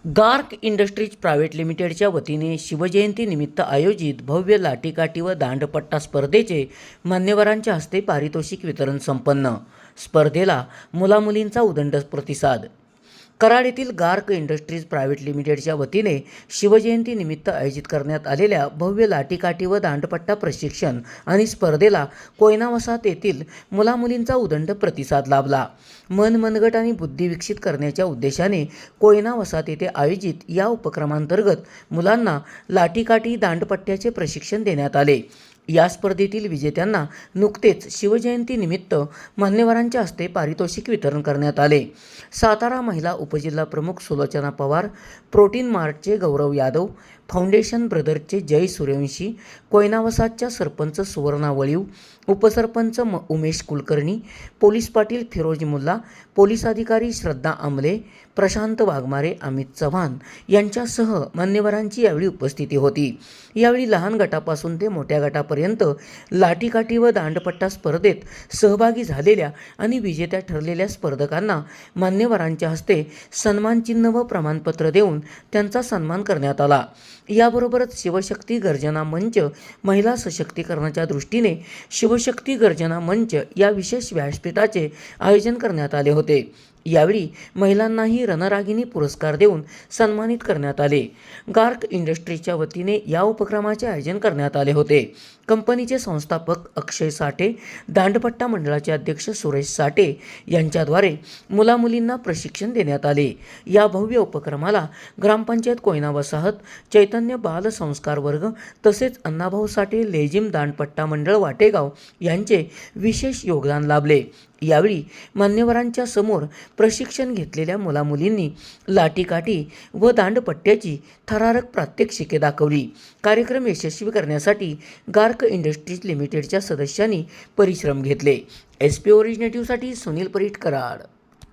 गार्क industries private लिमिटेडच्या वतीने शिवजयंतीनिमित्त आयोजित भव्य लाठीकाठी व दांडपट्टा स्पर्धेचे मान्यवरांच्या हस्ते पारितोषिक वितरण संपन्न। स्पर्धेला मुलामुलींचा उदंड प्रतिसाद। कराड येथील गार्क इंडस्ट्रीज प्रायव्हेट लिमिटेडच्या वतीने शिवजयंतीनिमित्त आयोजित करण्यात आलेल्या भव्य लाठीकाठी व दांडपट्टा प्रशिक्षण आणि स्पर्धेला कोयना वसाहत येथील मुलामुलींचा उदंड प्रतिसाद लाभला। मन मनगट आणि बुद्धी विकसित करण्याच्या उद्देशाने कोयना वसाहत येथे आयोजित या उपक्रमांतर्गत मुलांना लाठीकाठी दांडपट्ट्याचे प्रशिक्षण देण्यात आले। या स्पर्धेतील विजेत्यांना नुकतेच शिवजयंतीनिमित्त मान्यवरांच्या हस्ते पारितोषिक वितरण करण्यात आले। सातारा महिला उपजिल्हा प्रमुख सुलोचना पवार, प्रोटीन मार्टचे गौरव यादव, फाउंडेशन ब्रदर्सचे जय सूर्यवंशी, कोयना वसाहतच्या सरपंच सुवर्णा वळीव, उपसरपंच उमेश कुलकर्णी, पोलीस पाटील फिरोज मुल्ला, पोलीस अधिकारी श्रद्धा आमले, प्रशांत वाघमारे, अमित चव्हाण यांच्यासह मान्यवरांची यावेळी उपस्थिती होती। यावेळी लहान गटापासून ते मोठ्या गटापर्यंत लाठीकाठी व दांडपट्टा स्पर्धेत सहभागी झालेल्या आणि विजेत्या ठरलेल्या स्पर्धकांना मान्यवरांच्या हस्ते सन्मानचिन्ह व प्रमाणपत्र देऊन त्यांचा सन्मान करण्यात आला। याबरोबरच शिवशक्ती गर्जना मंच महिला सशक्तीकरणाच्या दृष्टीने शिवशक्ती गर्जना मंच या विशेष व्यासपीठाचे आयोजन करण्यात आले होते। यावेळी महिलांनाही रणरागिणी पुरस्कार देऊन सन्मानित करण्यात आले। गार्क इंडस्ट्रीजच्या वतीने या उपक्रमाचे आयोजन करण्यात आले होते। कंपनीचे संस्थापक अक्षय साठे, दांडपट्टा मंडळाचे अध्यक्ष सुरेश साठे यांच्याद्वारे मुलामुलींना प्रशिक्षण देण्यात आले। या भव्य उपक्रमाला ग्रामपंचायत कोयना वसाहत, चैतन्य बाल संस्कार वर्ग तसेच अण्णाभाऊ साठे लेझिम दांडपट्टा मंडळ वाटेगाव यांचे विशेष योगदान लाभले। यावेळी मान्यवरांच्या समोर प्रशिक्षण घेतलेल्या मुलामुलींनी लाठीकाठी व दांडपट्ट्याची थरारक प्रात्यक्षिके दाखवली। कार्यक्रम यशस्वी करण्यासाठी गार्क इंडस्ट्रीज लिमिटेडच्या सदस्यांनी परिश्रम घेतले। SP ओरिजिनेटिव्हसाठी सुनील परीट, कराड।